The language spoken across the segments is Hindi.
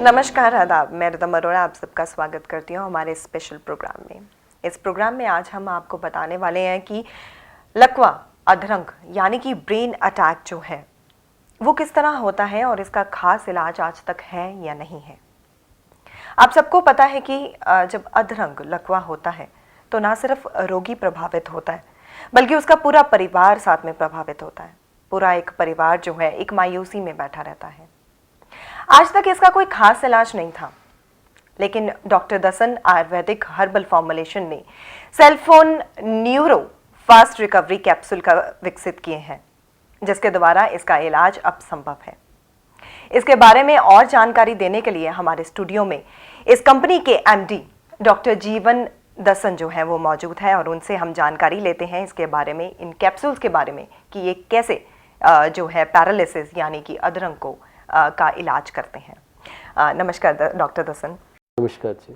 नमस्कार, आदाब। मैं रिदम अरोड़ा आप सबका स्वागत करती हूँ हमारे स्पेशल प्रोग्राम में। इस प्रोग्राम में आज हम आपको बताने वाले हैं कि लकवा, अधरंग यानी कि ब्रेन अटैक जो है वो किस तरह होता है और इसका खास इलाज आज तक है या नहीं है। आप सबको पता है कि जब अधरंग लकवा होता है तो ना सिर्फ रोगी प्रभावित होता है बल्कि उसका पूरा परिवार साथ में प्रभावित होता है। पूरा एक परिवार जो है एक मायूसी में बैठा रहता है। आज तक इसका कोई खास इलाज नहीं था, लेकिन doctor Dasan Ayurvedic herbal formulation ने cellphone neuro fast recovery capsule का विकसित किए हैं, जिसके द्वारा इसका इलाज अब संभव है। इसके बारे में और जानकारी देने के लिए हमारे स्टूडियो में इस कंपनी के एमडी डॉक्टर जीवन दसन जो है वो मौजूद है और उनसे हम जानकारी लेते हैं इसके बारे में, इन कैप्सूल्स के बारे में कि ये कैसे जो है पैरालिसिस यानी कि अधरंग को का इलाज करते हैं। नमस्कार डॉक्टर दसन। नमस्कार जी।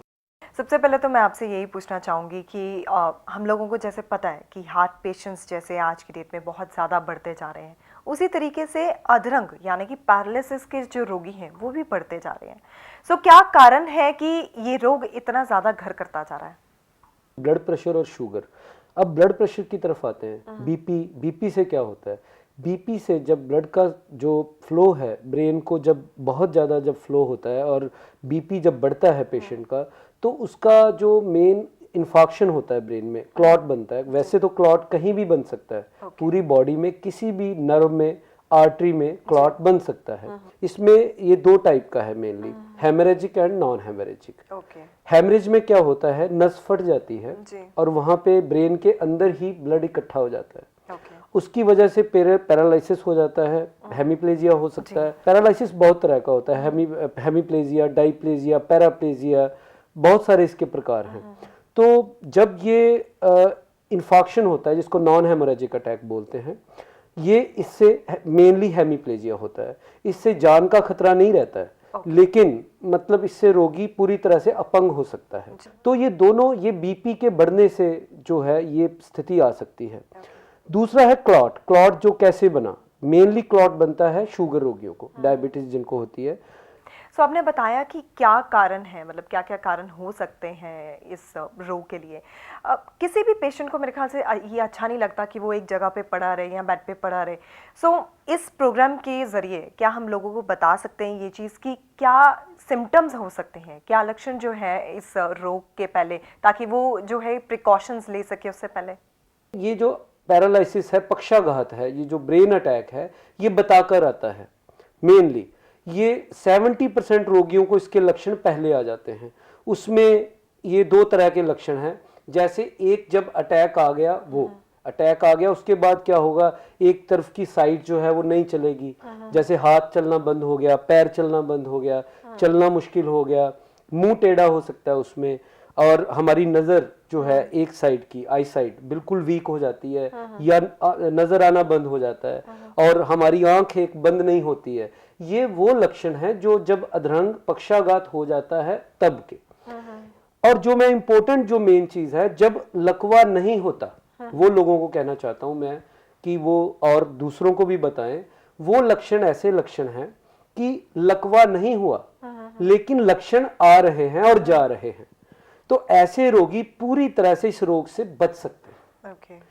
सबसे पहले तो मैं आपसे यही पूछना चाहूँगी कि हम लोगों को जैसे पता है कि हार्ट पेशेंट्स जैसे आज की डेट में बहुत ज़्यादा बढ़ते जा रहे हैं, उसी तरीके से अधरंग यानी कि पैरालिसिस के जो रोगी हैं वो भी बढ़ते जा रहे हैं। सो क्या कारण है कि ये रोग इतना ज़्यादा घर करता जा रहा है? ब्लड प्रेशर और शुगर। अब ब्लड प्रेशर की तरफ आते हैं। बीपी से क्या होता है? बीपी से जब ब्लड का जो फ्लो है ब्रेन को, जब बहुत ज़्यादा जब फ्लो होता है और बीपी जब बढ़ता है पेशेंट का, तो उसका जो मेन इन्फॉक्शन होता है ब्रेन में, क्लॉट बनता है। वैसे तो क्लॉट कहीं भी बन सकता है, पूरी बॉडी में किसी भी नर्व में, आर्टरी में क्लॉट बन सकता है। इसमें ये दो टाइप का है mainly, haemorrhagic and non haemorrhagic. Haemorrhage में क्या होता है, नस फट जाती है और वहां पे ब्रेन के अंदर ही ब्लड इकट्ठा हो जाता है। उसकी वजह से पैरालिसिस हो जाता है, हेमीप्लेजिया हो सकता है। पैरालिसिस बहुत तरह का होता है, हेमीप्लेजिया, डाइप्लेजिया, पैराप्लेजिया, बहुत सारे इसके प्रकार हैं। तो जब ये इन्फॉक्शन होता है जिसको नॉन हेमोरेजिक अटैक बोलते हैं, ये इससे मेनली हेमीप्लेजिया होता है। इससे जान का खतरा नहीं रहता है, लेकिन मतलब इससे रोगी पूरी तरह से अपंग हो सकता है। तो ये दोनों, ये बीपी के बढ़ने से जो है ये स्थिति आ सकती है। दूसरा है क्लॉट। क्लॉट जो कैसे बना, मेनली क्लॉट बनता है शुगर रोगियों को, डायबिटीज जिनको होती है। सो आपने बताया कि क्या कारण है, मतलब क्या क्या कारण हो सकते हैं इस रोग के लिए। किसी भी पेशेंट को मेरे ख्याल से ये अच्छा नहीं लगता कि वो एक जगह पे पड़ा रहे या बेड पे पड़ा रहे। सो इस प्रोग्राम के ज़रिए क्या हम लोगों को बता सकते हैं ये चीज़ कि क्या सिम्टम्स हो सकते हैं, क्या लक्षण जो है इस रोग के पहले, ताकि वो जो है प्रिकॉशंस ले सके उससे पहले? ये जो पैरालिसिस है, पक्षाघात है, ये जो ब्रेन अटैक है, ये बताकर आता है। मेनली ये 70% रोगियों को इसके लक्षण पहले आ जाते हैं। उसमें ये दो तरह के लक्षण हैं। जैसे एक, जब अटैक आ गया, वो अटैक आ गया, उसके बाद क्या होगा, एक तरफ की साइड जो है वो नहीं चलेगी। जैसे हाथ चलना बंद हो गया, पैर चलना बंद हो गया, चलना मुश्किल हो गया, मुंह टेढ़ा हो सकता है उसमें, और हमारी नज़र जो है एक साइड की आई साइड बिल्कुल वीक हो जाती है या नज़र आना बंद हो जाता है, और हमारी आंख एक बंद नहीं होती है। ये वो लक्षण है जो जब अधरंग पक्षाघात हो जाता है तब के। और जो मैं इंपॉर्टेंट, जो मेन चीज है, जब लकवा नहीं होता, वो लोगों को कहना चाहता हूं मैं कि वो और दूसरों को भी बताएं, वो लक्षण ऐसे लक्षण हैं कि लकवा नहीं हुआ लेकिन लक्षण आ रहे हैं और जा रहे हैं, तो ऐसे रोगी पूरी तरह से इस रोग से बच सकते हैं।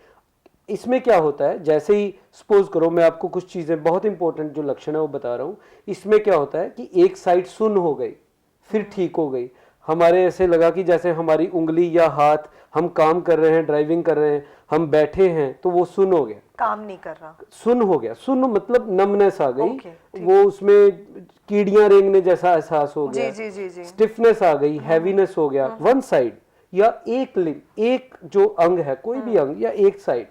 इसमें क्या होता है, जैसे ही सपोज करो, मैं आपको कुछ चीजें बहुत इंपॉर्टेंट जो लक्षण है वो बता रहा हूं। इसमें क्या होता है कि एक साइड सुन्न हो गई, फिर ठीक हो गई। हमारे ऐसे लगा कि जैसे हमारी उंगली या हाथ, हम काम कर रहे हैं, ड्राइविंग कर रहे हैं, हम बैठे हैं तो वो सुन्न हो गया, काम नहीं कर रहा, सुन्न हो गया। सुन्न मतलब नमनेस आ गई, वो उसमें कीड़ियां रेंगने जैसा एहसास हो गया, स्टिफनेस आ गई, हैवीनेस हो गया वन साइड, या एक लिंब, एक जो अंग है, कोई भी अंग या एक साइड,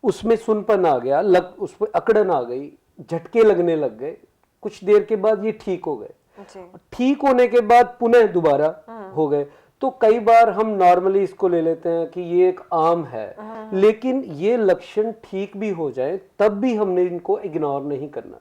उसमें सुनपन आ गया, उस पर अकड़न आ गई, झटके लगने लग गए। कुछ देर के बाद ये ठीक हो गए। ठीक होने के बाद पुनः दोबारा हो गए। तो कई बार हम नॉर्मली इसको ले लेते हैं कि ये एक आम है, लेकिन ये लक्षण ठीक भी हो जाए तब भी हमने इनको इग्नोर नहीं करना।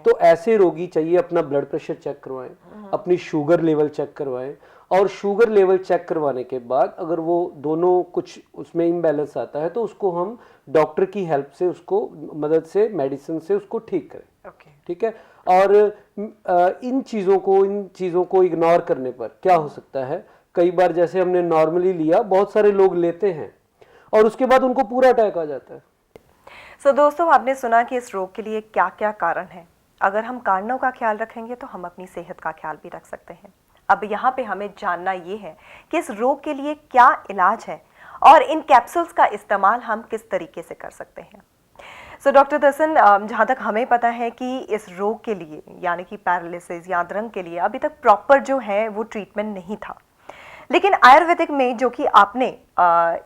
तो ऐसे रोगी चाहिए अपना ब्लड प्रेशर चेक करवाएं, अपनी शुगर लेवल चेक करवाएं, और शुगर लेवल चेक करवाने के बाद अगर वो दोनों कुछ उसमें इम्बैलेंस आता है तो उसको हम डॉक्टर की हेल्प से, उसको मदद से, मेडिसिन से उसको ठीक करें। ठीक है। और इन चीज़ों को इग्नोर करने पर क्या हो सकता है, कई बार जैसे हमने नॉर्मली लिया, बहुत सारे लोग लेते हैं और उसके बाद उनको पूरा अटैक आ जाता है। सो दोस्तों, आपने सुना कि इस रोग के लिए क्या क्या कारण हैं। अगर हम कारणों का ख्याल रखेंगे तो हम अपनी सेहत का ख्याल भी रख सकते हैं। अब यहाँ पे हमें जानना ये है कि इस रोग के लिए क्या इलाज है और इन कैप्सूल्स का इस्तेमाल हम किस तरीके से कर सकते हैं। सो डॉक्टर दर्शन, जहाँ तक हमें पता है कि इस रोग के लिए यानी कि पैरालिसिस या अधरंग के लिए अभी तक प्रॉपर जो है वो ट्रीटमेंट नहीं था, लेकिन आयुर्वेदिक में जो कि आपने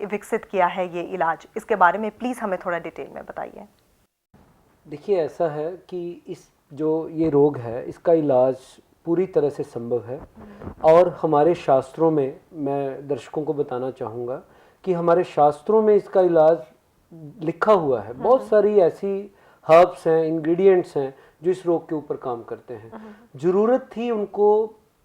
विकसित किया है ये इलाज, इसके बारे में प्लीज़ हमें थोड़ा डिटेल में बताइए। देखिए, ऐसा है कि इस जो ये रोग है इसका इलाज पूरी तरह से संभव है और हमारे शास्त्रों में, मैं दर्शकों को बताना चाहूँगा कि हमारे शास्त्रों में इसका इलाज लिखा हुआ है। बहुत सारी ऐसी हर्ब्स हैं, इंग्रेडिएंट्स हैं जो इस रोग के ऊपर काम करते हैं। ज़रूरत थी उनको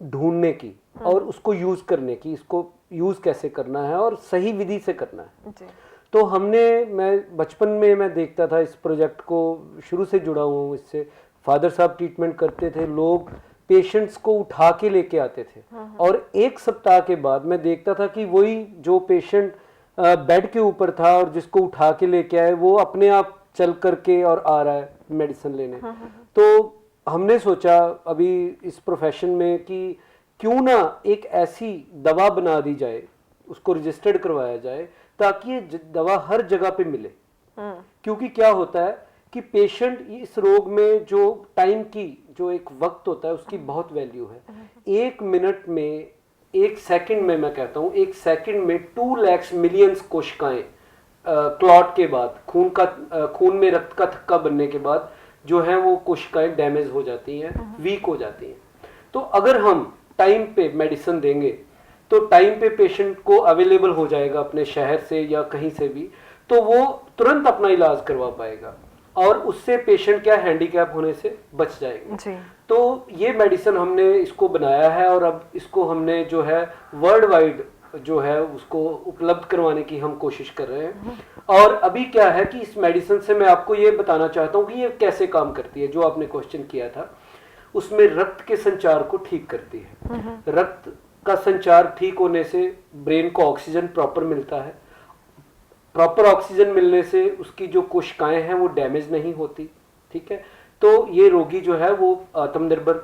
ढूंढने की और उसको यूज़ करने की, इसको यूज़ कैसे करना है और सही विधि से करना है। जी। तो मैं बचपन में मैं देखता था इस प्रोजेक्ट को, शुरू से जुड़ा हुआ हूँ इससे। फादर साहब ट्रीटमेंट करते थे, लोग पेशेंट्स को उठा के लेके आते थे और एक सप्ताह के बाद मैं देखता था कि वही जो पेशेंट बेड के ऊपर था और जिसको उठा के लेके आए, वो अपने आप चल करके और आ रहा है मेडिसिन लेने। तो हमने सोचा अभी इस प्रोफेशन में कि क्यों ना एक ऐसी दवा बना दी जाए, उसको रजिस्टर्ड करवाया जाए ताकि ये दवा हर जगह पे मिले। क्योंकि क्या होता है कि पेशेंट इस रोग में जो टाइम की जो एक वक्त होता है उसकी बहुत वैल्यू है। एक मिनट में, एक सेकंड में, मैं कहता हूँ एक सेकंड में 2 लाख मिलियंस कोशिकाएं क्लॉट के बाद, खून में रक्त का थक्का बनने के बाद जो है वो कोशिकाएं डैमेज हो जाती हैं, वीक हो जाती हैं। तो अगर हम टाइम पे मेडिसिन देंगे तो टाइम पे पेशेंट को अवेलेबल हो जाएगा अपने शहर से या कहीं से भी, तो वो तुरंत अपना इलाज करवा पाएगा और उससे पेशेंट क्या हैंडीकैप होने से बच जाएगा। तो ये मेडिसिन हमने इसको बनाया है और अब इसको हमने जो है वर्ल्ड वाइड जो है उसको उपलब्ध करवाने की हम कोशिश कर रहे हैं। और अभी क्या है कि इस मेडिसिन से मैं आपको ये बताना चाहता हूँ कि ये कैसे काम करती है। जो आपने क्वेश्चन किया था उसमें रक्त के संचार को ठीक करती है। रक्त का संचार ठीक होने से ब्रेन को ऑक्सीजन प्रॉपर मिलता है। प्रॉपर ऑक्सीजन मिलने से उसकी जो कोशिकाएं हैं वो डैमेज नहीं होती। ठीक है, तो ये रोगी जो है वो आत्मनिर्भर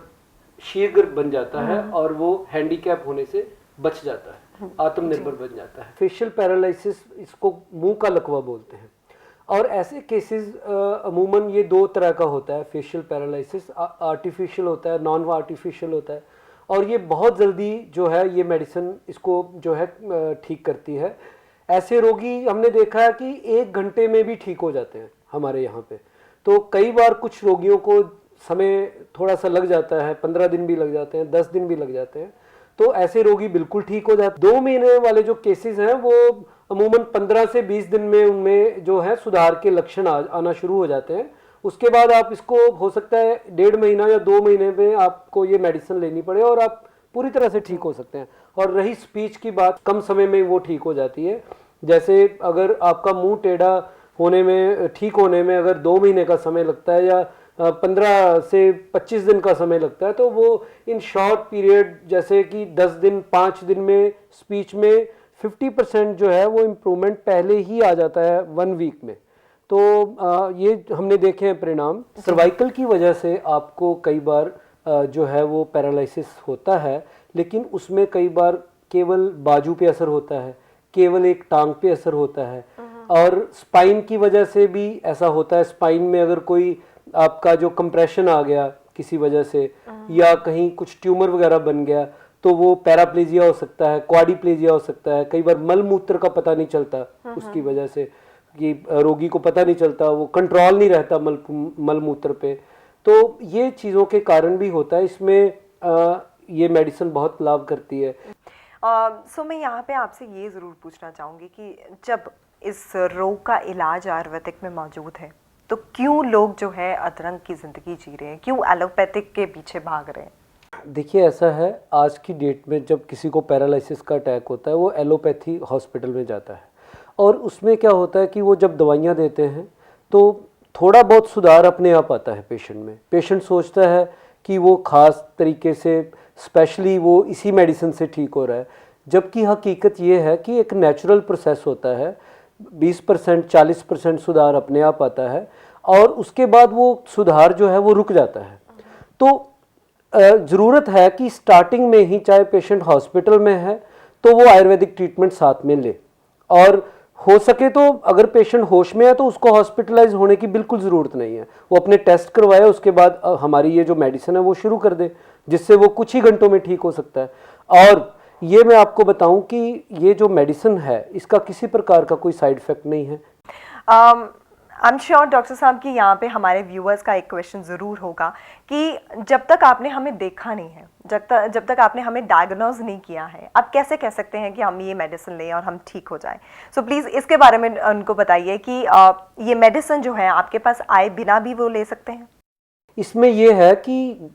शीघ्र बन जाता है और वो हैंडीकैप होने से बच जाता है, आत्मनिर्भर बन जाता है। फेशियल पैरालिसिस, इसको मुंह का लकवा बोलते हैं। और ऐसे केसेस अमूमन ये 2 तरह का होता है। फेशियल पैरालिसिस आर्टिफिशियल होता है, नॉन आर्टिफिशियल होता है और ये बहुत जल्दी जो है ये मेडिसिन इसको जो है ठीक करती है। ऐसे रोगी हमने देखा है कि 1 घंटे में भी ठीक हो जाते हैं हमारे यहाँ पे। तो कई बार कुछ रोगियों को समय थोड़ा सा लग जाता है, 15 दिन भी लग जाते हैं, 10 दिन भी लग जाते हैं। तो ऐसे रोगी बिल्कुल ठीक हो जाते हैं। 2 महीने वाले जो केसेस हैं वो अमूमन 15 से 20 दिन में उनमें जो है सुधार के लक्षण आना शुरू हो जाते हैं। उसके बाद आप इसको हो सकता है 1.5 महीना या 2 महीने में आपको ये मेडिसिन लेनी पड़े और आप पूरी तरह से ठीक हो सकते हैं। और रही स्पीच की बात, कम समय में वो ठीक हो जाती है। जैसे अगर आपका मुंह टेढ़ा होने में, ठीक होने में अगर 2 महीने का समय लगता है या 15 से 25 दिन का समय लगता है, तो वो इन शॉर्ट पीरियड जैसे कि 10 दिन, 5 दिन में स्पीच में 50% जो है वो इम्प्रूवमेंट पहले ही आ जाता है 1 वीक में। तो ये हमने देखे हैं परिणाम। सर्वाइकल की वजह से आपको कई बार जो है वो पैरालिसिस होता है, लेकिन उसमें कई बार केवल बाजू पे असर होता है, केवल एक टांग पे असर होता है। और स्पाइन की वजह से भी ऐसा होता है। स्पाइन में अगर कोई आपका जो कंप्रेशन आ गया किसी वजह से या कहीं कुछ ट्यूमर वगैरह बन गया तो वो पैराप्लेजिया हो सकता है, क्वाड्रिप्लेजिया हो सकता है। कई बार मल मूत्र का पता नहीं चलता उसकी वजह से, कि रोगी को पता नहीं चलता, वो कंट्रोल नहीं रहता मल मूत्र पे। तो ये चीज़ों के कारण भी होता है। इसमें ये मेडिसिन बहुत लाभ करती है। सो मैं यहाँ पे आपसे ये ज़रूर पूछना चाहूँगी कि जब इस रोग का इलाज आयुर्वेदिक में मौजूद है तो क्यों लोग जो है अधरंग की ज़िंदगी जी रहे हैं, क्यों एलोपैथिक के पीछे भाग रहे हैं? देखिए, ऐसा है, आज की डेट में जब किसी को पैरालिसिस का अटैक होता है वो एलोपैथी हॉस्पिटल में जाता है और उसमें क्या होता है कि वो जब दवाइयाँ देते हैं तो थोड़ा बहुत सुधार अपने आप आता है पेशेंट में। पेशेंट सोचता है कि वो खास तरीके से स्पेशली वो इसी मेडिसिन से ठीक हो रहा है, जबकि हकीकत ये है कि एक नेचुरल प्रोसेस होता है। 20% 40% सुधार अपने आप आता है और उसके बाद वो सुधार जो है वो रुक जाता है। तो ज़रूरत है कि स्टार्टिंग में ही, चाहे पेशेंट हॉस्पिटल में है तो वो आयुर्वेदिक ट्रीटमेंट साथ में ले, और हो सके तो अगर पेशेंट होश में है तो उसको हॉस्पिटलाइज होने की बिल्कुल ज़रूरत नहीं है। वो अपने टेस्ट करवाए, उसके बाद हमारी ये जो मेडिसिन है वो शुरू कर दे, जिससे वो कुछ ही घंटों में ठीक हो सकता है। और ये मैं आपको बताऊं कि ये जो मेडिसिन है इसका किसी प्रकार का कोई साइड इफेक्ट नहीं है। आई एम श्योर डॉक्टर साहब कि यहाँ पे हमारे व्यूअर्स का एक क्वेश्चन ज़रूर होगा कि जब तक आपने हमें देखा नहीं है, जब तक आपने हमें डायग्नोज नहीं किया है, आप कैसे कह सकते हैं कि हम ये मेडिसिन लें और हम ठीक हो जाएं। सो प्लीज़ इसके बारे में उनको बताइए कि ये मेडिसिन जो है आपके पास आए बिना भी वो ले सकते हैं। इसमें यह है कि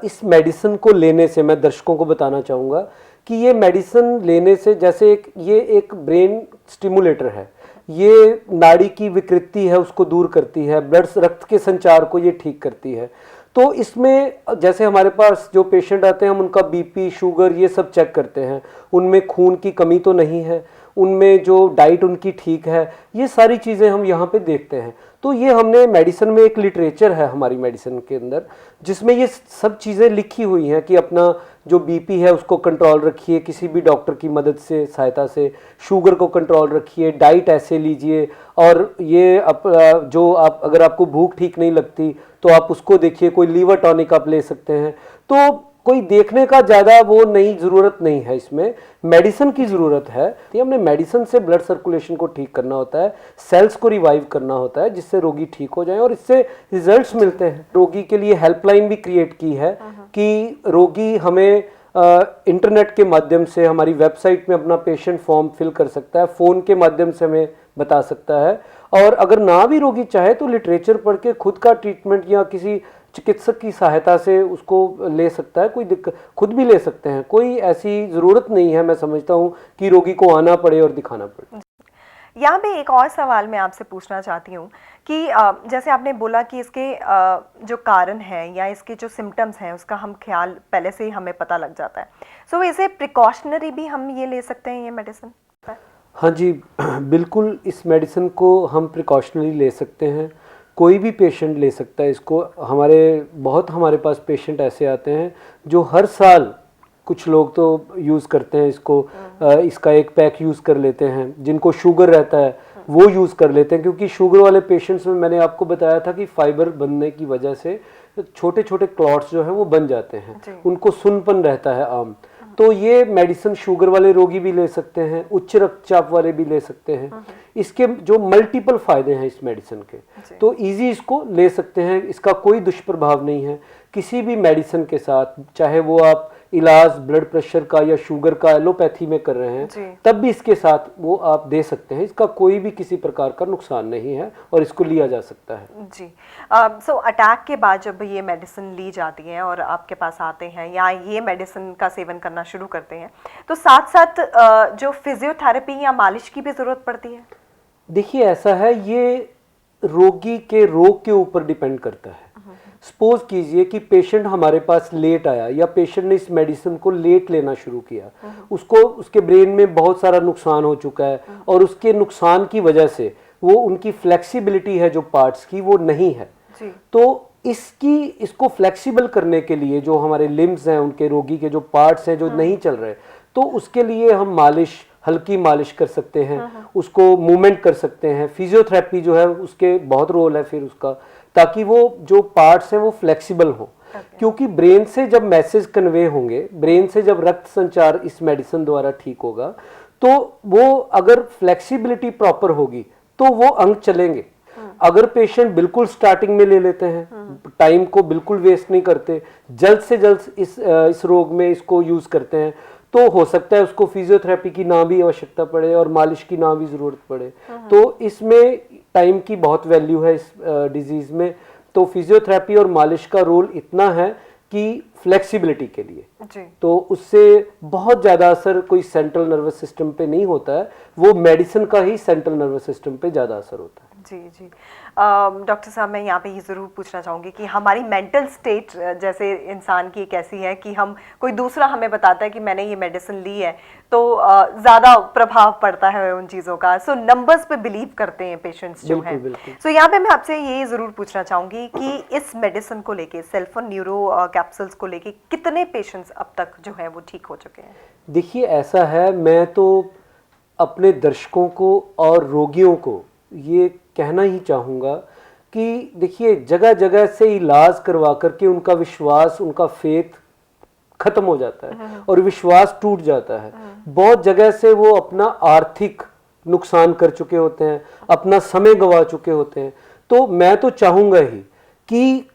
इस मेडिसिन को लेने से मैं दर्शकों को बताना चाहूँगा कि ये मेडिसिन लेने से, जैसे ये एक ब्रेन स्टिमुलेटर है, ये नाड़ी की विकृति है उसको दूर करती है, ब्लड रक्त के संचार को ये ठीक करती है। तो इसमें जैसे हमारे पास जो पेशेंट आते हैं हम उनका बीपी, शुगर ये सब चेक करते हैं, उनमें खून की कमी तो नहीं है, उनमें जो डाइट उनकी ठीक है, ये सारी चीज़ें हम यहाँ पे देखते हैं। तो ये हमने मेडिसिन में एक लिटरेचर है हमारी मेडिसिन के अंदर जिसमें ये सब चीज़ें लिखी हुई हैं कि अपना जो बीपी है उसको कंट्रोल रखिए किसी भी डॉक्टर की मदद से, सहायता से, शुगर को कंट्रोल रखिए, डाइट ऐसे लीजिए, और ये जो आप अगर आपको भूख ठीक नहीं लगती तो आप उसको देखिए, कोई लीवर टॉनिक आप ले सकते हैं। तो कोई देखने का ज़्यादा वो नहीं, ज़रूरत नहीं है, इसमें मेडिसिन की ज़रूरत है। तो हमने मेडिसिन से ब्लड सर्कुलेशन को ठीक करना होता है, सेल्स को रिवाइव करना होता है जिससे रोगी ठीक हो जाए और इससे रिजल्ट्स मिलते हैं। रोगी के लिए हेल्पलाइन भी क्रिएट की है कि रोगी हमें इंटरनेट के माध्यम से हमारी वेबसाइट में अपना पेशेंट फॉर्म फिल कर सकता है, फ़ोन के माध्यम से हमें बता सकता है, और अगर ना भी रोगी चाहे तो लिटरेचर पढ़ के खुद का ट्रीटमेंट या किसी चिकित्सक की सहायता से उसको ले सकता है। कोई दिक्कत, खुद भी ले सकते हैं, कोई ऐसी ज़रूरत नहीं है मैं समझता हूँ कि रोगी को आना पड़े और दिखाना पड़े। यहाँ पे एक और सवाल मैं आपसे पूछना चाहती हूँ कि जैसे आपने बोला कि इसके जो कारण है या इसके जो सिम्टम्स हैं उसका हम ख्याल पहले से ही हमें पता लग जाता है। सो इसे प्रिकॉशनरी भी हम ये ले सकते हैं ये मेडिसिन? हाँ जी, बिल्कुल, इस मेडिसिन को हम प्रिकॉशनरी ले सकते हैं, कोई भी पेशेंट ले सकता है इसको। हमारे पास पेशेंट ऐसे आते हैं जो हर साल, कुछ लोग तो यूज़ करते हैं इसको, इसका एक पैक यूज़ कर लेते हैं, जिनको शुगर रहता है वो यूज़ कर लेते हैं, क्योंकि शुगर वाले पेशेंट्स में मैंने आपको बताया था कि फाइबर बनने की वजह से छोटे छोटे क्लॉट्स जो हैं वो बन जाते हैं, उनको सुन्नपन रहता है आम। तो ये मेडिसिन शुगर वाले रोगी भी ले सकते हैं, उच्च रक्तचाप वाले भी ले सकते हैं। इसके जो मल्टीपल फायदे हैं इस मेडिसिन के, तो इजी इसको ले सकते हैं, इसका कोई दुष्प्रभाव नहीं है। किसी भी मेडिसिन के साथ, चाहे वो आप इलाज ब्लड प्रेशर का या शुगर का एलोपैथी में कर रहे हैं, तब भी इसके साथ वो आप दे सकते हैं, इसका कोई भी किसी प्रकार का नुकसान नहीं है और इसको लिया जा सकता है जी। सो अटैक के बाद जब ये मेडिसिन ली जाती है और आपके पास आते हैं या ये मेडिसिन का सेवन करना शुरू करते हैं, तो साथ साथ जो फिजियोथेरेपी या मालिश की भी ज़रूरत पड़ती है? देखिए, ऐसा है, ये रोगी के रोग के ऊपर डिपेंड करता है। सपोज कीजिए कि पेशेंट हमारे पास लेट आया या पेशेंट ने इस मेडिसिन को लेट लेना शुरू किया, उसको उसके ब्रेन में बहुत सारा नुकसान हो चुका है और उसके नुकसान की वजह से वो उनकी फ्लेक्सिबिलिटी है जो पार्ट्स की वो नहीं है। तो इसको फ्लेक्सिबल करने के लिए जो हमारे लिम्स हैं, उनके रोगी के जो पार्ट्स हैं जो नहीं चल रहे, तो उसके लिए हम मालिश, हल्की मालिश कर सकते हैं, उसको मूवमेंट कर सकते हैं। फिजियोथेरेपी जो है उसके बहुत रोल है फिर उसका, ताकि वो जो पार्ट्स हैं वो फ्लेक्सिबल हो। क्योंकि ब्रेन से जब मैसेज कन्वे होंगे, ब्रेन से जब रक्त संचार इस मेडिसिन द्वारा ठीक होगा, तो वो अगर फ्लेक्सिबिलिटी प्रॉपर होगी तो वो अंग चलेंगे। अगर पेशेंट बिल्कुल स्टार्टिंग में ले लेते हैं, टाइम को बिल्कुल वेस्ट नहीं करते, जल्द से जल्द इस रोग में इसको यूज करते हैं, तो हो सकता है उसको फिजियोथेरेपी की ना भी आवश्यकता पड़े और मालिश की ना भी जरूरत पड़े। तो इसमें टाइम की बहुत वैल्यू है इस डिजीज में। तो फिजियोथेरेपी और मालिश का रोल इतना है कि फ्लेक्सिबिलिटी के लिए, तो उससे बहुत ज़्यादा असर कोई सेंट्रल नर्वस सिस्टम पे नहीं होता है, वो मेडिसिन का ही सेंट्रल नर्वस सिस्टम पे ज़्यादा असर होता है। जी जी। डॉक्टर साहब, मैं यहाँ पे ये ज़रूर पूछना चाहूँगी कि हमारी मेंटल स्टेट जैसे इंसान की कैसी है कि हम कोई दूसरा हमें बताता है कि मैंने ये मेडिसिन ली है तो ज़्यादा प्रभाव पड़ता है उन चीज़ों का। सो नंबर्स पे बिलीव करते हैं पेशेंट्स जो बिल्कुल हैं। बिल्कुल। सो यहाँ पे मैं आपसे ये ज़रूर पूछना चाहूँगी कि इस मेडिसिन को लेके, सेल्फोन न्यूरो कैप्सूल्स को लेके कितने पेशेंट्स अब तक जो है वो ठीक हो चुके हैं? देखिए ऐसा है, मैं तो अपने दर्शकों को और रोगियों को ये कहना ही चाहूँगा कि देखिए जगह जगह से इलाज करवा करके उनका विश्वास, उनका फेथ खत्म हो जाता है और विश्वास टूट जाता है। बहुत जगह से वो अपना आर्थिक नुकसान कर चुके होते हैं, अपना समय गंवा चुके होते हैं। तो मैं तो चाहूँगा ही कि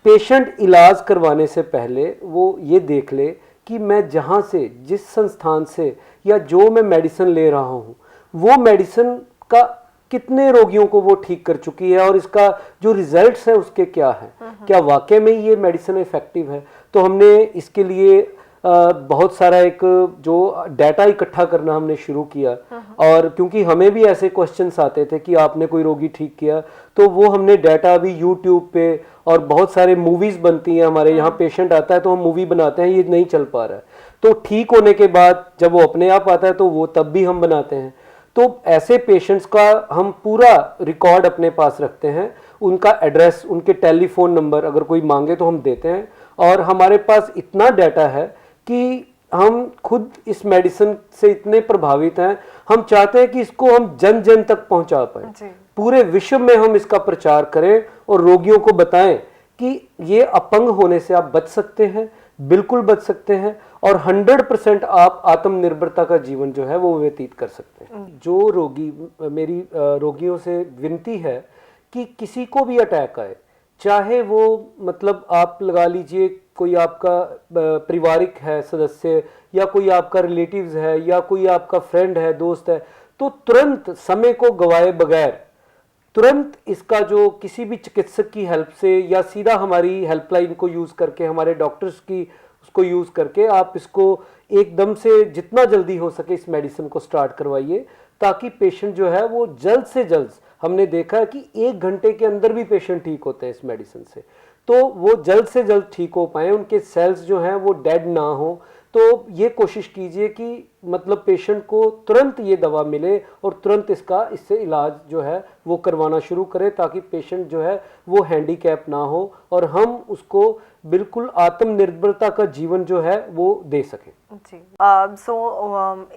पेशेंट इलाज करवाने से पहले वो ये देख ले कि मैं जहाँ से, जिस संस्थान से या जो मैं मेडिसिन ले रहा हूँ वो मेडिसिन का कितने रोगियों को वो ठीक कर चुकी है और इसका जो रिजल्ट्स है उसके क्या है, क्या वाकई में ये मेडिसिन इफेक्टिव है। तो हमने इसके लिए बहुत सारा एक जो डाटा इकट्ठा करना हमने शुरू किया और क्योंकि हमें भी ऐसे क्वेश्चंस आते थे कि आपने कोई रोगी ठीक किया, तो वो हमने डाटा अभी यूट्यूब पे और बहुत सारे मूवीज़ बनती हैं हमारे यहाँ, पेशेंट आता है तो हम मूवी बनाते हैं, ये नहीं चल पा रहा है तो ठीक होने के बाद जब वो अपने आप आता है तो वो तब भी हम बनाते हैं। तो ऐसे पेशेंट्स का हम पूरा रिकॉर्ड अपने पास रखते हैं, उनका एड्रेस, उनके टेलीफोन नंबर अगर कोई मांगे तो हम देते हैं और हमारे पास इतना डाटा है कि हम खुद इस मेडिसिन से इतने प्रभावित हैं, हम चाहते हैं कि इसको हम जन जन तक पहुंचा पाए, पूरे विश्व में हम इसका प्रचार करें और रोगियों को बताएं कि ये अपंग होने से आप बच सकते हैं, बिल्कुल बच सकते हैं और 100% आप आत्मनिर्भरता का जीवन जो है वो व्यतीत कर सकते हैं। जो रोगी, मेरी रोगियों से विनती है कि किसी को भी अटैक आए, चाहे वो मतलब आप लगा लीजिए कोई आपका पारिवारिक है सदस्य या कोई आपका रिलेटिव्स है या कोई आपका फ्रेंड है, दोस्त है, तो तुरंत समय को गवाए बगैर तुरंत इसका जो किसी भी चिकित्सक की हेल्प से या सीधा हमारी हेल्पलाइन को यूज़ करके, हमारे डॉक्टर्स की उसको यूज़ करके आप इसको एकदम से जितना जल्दी हो सके इस मेडिसिन को स्टार्ट करवाइए ताकि पेशेंट जो है वो जल्द से जल्द, हमने देखा है कि 1 घंटे के अंदर भी पेशेंट ठीक होते हैं इस मेडिसिन से, तो वो जल्द से जल्द ठीक हो पाए, उनके सेल्स जो हैं वो डेड ना हो। तो ये कोशिश कीजिए कि मतलब पेशेंट को तुरंत ये दवा मिले और तुरंत इससे इलाज जो है वो करवाना शुरू करें ताकि पेशेंट जो है वो हैंडीकैप ना हो और हम उसको बिल्कुल आत्मनिर्भरता का जीवन जो है वो दे सकें। जी।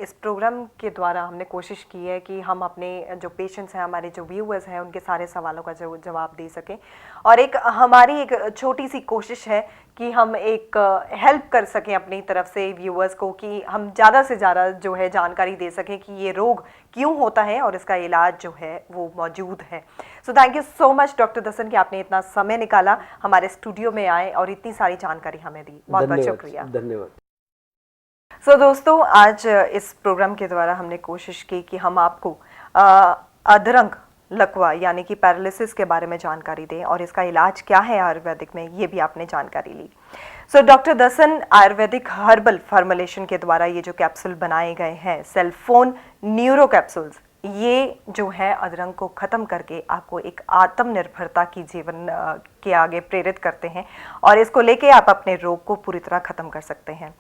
इस प्रोग्राम के द्वारा हमने कोशिश की है कि हम अपने जो पेशेंट्स हैं, हमारे जो व्यूअर्स हैं, उनके सारे सवालों का जवाब दे सकें और एक हमारी एक छोटी सी कोशिश है कि हम एक हेल्प कर सकें अपनी तरफ से व्यूअर्स को कि हम ज़्यादा से ज़्यादा जो है जानकारी दे सकें कि ये रोग क्यों होता है और इसका इलाज जो है वो मौजूद है। So thank you so much doctor Dasan कि आपने इतना समय निकाला, हमारे स्टूडियो में आए और इतनी सारी जानकारी हमें दी। बहुत बहुत शुक्रिया। धन्यवाद। सो दोस्तों, आज इस प्रोग्राम के द्वारा हमने कोशिश की कि हम आपको अधरंग लकवा यानी कि पैरालिसिस के बारे में जानकारी दें और इसका इलाज क्या है आयुर्वेदिक में, ये भी आपने जानकारी ली। So doctor Dasan Ayurvedic herbal formulation के द्वारा ये जो कैप्सूल बनाए गए हैं, सेल्फोन न्यूरो कैप्सूल्स, ये जो है अधरंग को ख़त्म करके आपको एक आत्मनिर्भरता की जीवन के आगे प्रेरित करते हैं और इसको लेके आप अपने रोग को पूरी तरह ख़त्म कर सकते हैं।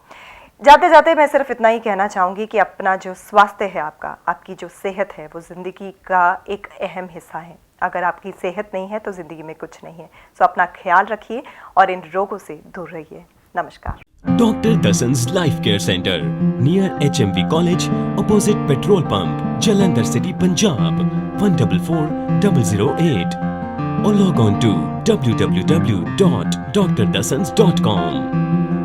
जाते जाते मैं सिर्फ इतना ही कहना चाहूँगी कि अपना जो स्वास्थ्य है आपकी जो सेहत है वो ज़िंदगी का एक अहम हिस्सा है। अगर आपकी सेहत नहीं है तो ज़िंदगी में कुछ नहीं है। सो अपना ख्याल रखिए और इन रोगों से दूर रहिए। नमस्कार। Dr. Dasan's Life Care Center, near HMV College, opposite Petrol Pump, Jalandhar City, Punjab, 144008. Or log on to www.drdasans.com.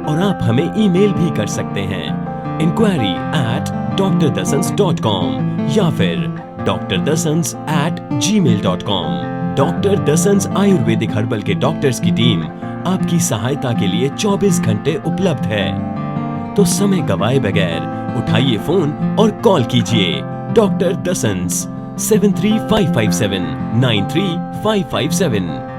और आप हमें ईमेल भी कर सकते हैं inquiry@drdasans.com या फिर drdasans@gmail.com। डॉक्टर दसन्स आयुर्वेदिक हर्बल के डॉक्टर्स की टीम आपकी सहायता के लिए 24 घंटे उपलब्ध है। तो समय गवाए बगैर उठाइए फोन और कॉल कीजिए डॉक्टर दसन्स 7355793557।